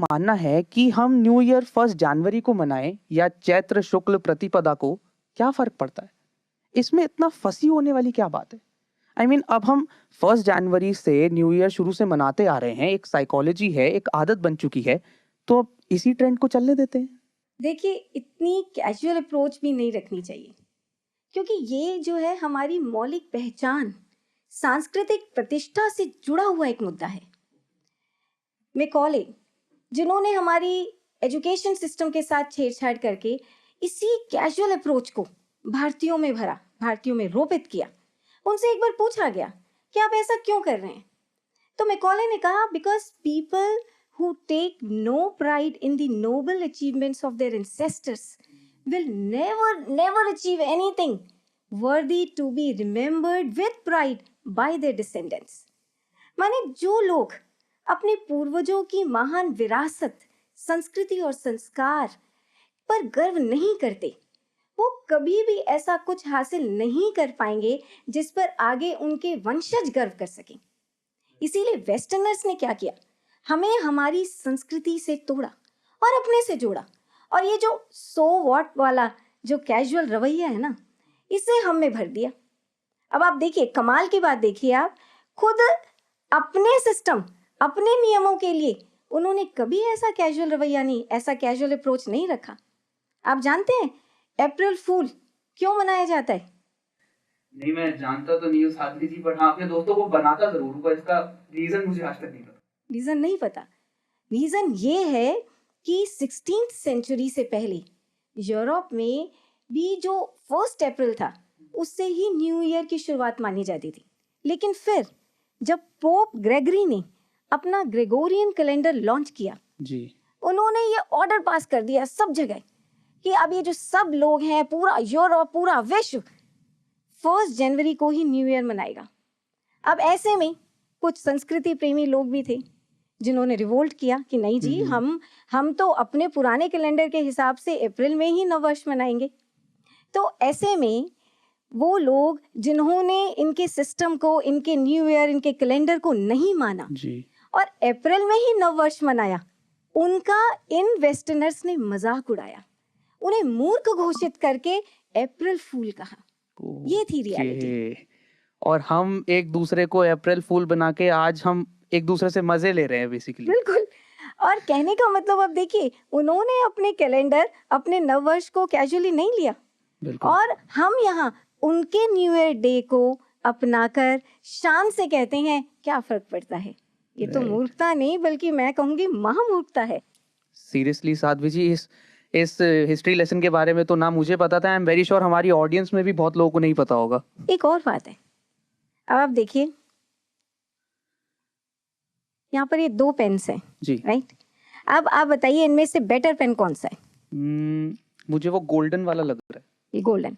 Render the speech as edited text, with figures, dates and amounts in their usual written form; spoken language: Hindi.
मानना है कि हम न्यू ईयर 1 जनवरी को मनाएं या चैत्र शुक्ल प्रतिपदा को, क्या फर्क पड़ता है? इसमें इतना फंसी होने वाली क्या बात है? अब हम 1 जनवरी से न्यू ईयर शुरू से मनाते आ रहे हैं, एक साइकोलॉजी है, एक आदत बन चुकी है, तो अब इसी ट्रेंड को चलने देते हैं। देखिए, इतनी कैजुअल अप्रोच भी नहीं रखनी चाहिए, क्योंकि ये जो है हमारी मौलिक पहचान, सांस्कृतिक प्रतिष्ठा से जुड़ा हुआ एक मुद्दा है। मैकॉले, जिन्होंने हमारी एजुकेशन सिस्टम के साथ छेड़छाड़ करके इसी कैजुअल अप्रोच को भारतीयों में भरा, भारतीयों में रोपित किया, उनसे एक बार पूछा गया कि आप ऐसा क्यों कर रहे हैं? तो मैकॉले ने कहा, because people who take no pride in the noble achievements of their ancestors will never achieve anything worthy to be remembered with pride by their descendants. माने जो लोग अपने पूर्वजों की महान विरासत, संस्कृति और संस्कार पर गर्व नहीं करते, वो कभी भी ऐसा कुछ हासिल नहीं कर पाएंगे जिस पर आगे उनके वंशज गर्व कर सकें। इसीलिए वेस्टर्नर्स ने क्या किया, हमें हमारी संस्कृति से तोड़ा और अपने से जोड़ा, और ये जो सो व्हाट वाला जो कैजुअल रवैया है ना, इसे हम में भर दिया। अब आप देखिए, कमाल की बात देखिए, आप खुद अपने सिस्टम, अपने नियमों के लिए उन्होंने कभी ऐसा कैजुअल रवैया नहीं, ऐसा कैजुअल अप्रोच नहीं रखा। आप जानते हैं अप्रैल फूल क्यों मनाया जाता है? नहीं, मैं जानता तो नहीं हूँ सादगी जी, पर हाँ, अपने दोस्तों को बनाता जरूर हूँ, पर इसका रीजन मुझे आज तक नहीं पता। रीजन नहीं पता? रीजन ये है कि 16th सेंचुरी से पहले यूरोप में भी जो 1 अप्रैल था, उससे ही न्यू ईयर की शुरुआत मानी जाती थी। लेकिन फिर जब पोप ग्रेगरी ने अपना ग्रेगोरियन कैलेंडर लॉन्च किया जी, उन्होंने ये ऑर्डर पास कर दिया सब जगह कि अब ये जो सब लोग हैं, पूरा यूरोप, पूरा विश्व 1 जनवरी को ही न्यू ईयर मनाएगा। अब ऐसे में कुछ संस्कृति प्रेमी लोग भी थे जिन्होंने रिवोल्ट किया कि नहीं जी, हम तो अपने पुराने कैलेंडर के हिसाब से अप्रैल में ही नववर्ष मनाएंगे। तो ऐसे में वो लोग जिन्होंने इनके सिस्टम को, इनके न्यू ईयर, इनके कैलेंडर को नहीं माना जी, और अप्रैल में ही नववर्ष मनाया, उनका इन वेस्टर्नर्स ने मजाक उड़ाया, उन्हें मूर्ख घोषित करके अप्रैल फूल कहा। ये थी रियलिटी। और हम एक दूसरे को अप्रैल फूल बना के आज हम एक दूसरे से मजे ले रहे हैं बेसिकली। बिल्कुल। और कहने का मतलब, अब देखिए, उन्होंने अपने कैलेंडर, अपने नववर्ष को कैजुअली नहीं लिया, और हम यहाँ उनके न्यू ईयर डे को अपनाकर शान से कहते हैं, क्या फर्क पड़ता है? ये तो मूर्खता नहीं, बल्कि मैं कहूँगी महामूर्खता है। सीरियसली साध्वी जी, इस हिस्ट्री लेसन के बारे में तो ना मुझे पता था, आई एम वेरी श्योर हमारी ऑडियंस में भी बहुत लोगों को नहीं पता होगा। एक और बात है, अब आप देखिए, यहाँ पर ये 2 पेन्स हैं जी, राइट? अब आप बताइए, इनमें से बेटर पेन कौन सा है? मुझे वो गोल्डन वाला लग रहा है। ये गोल्डन।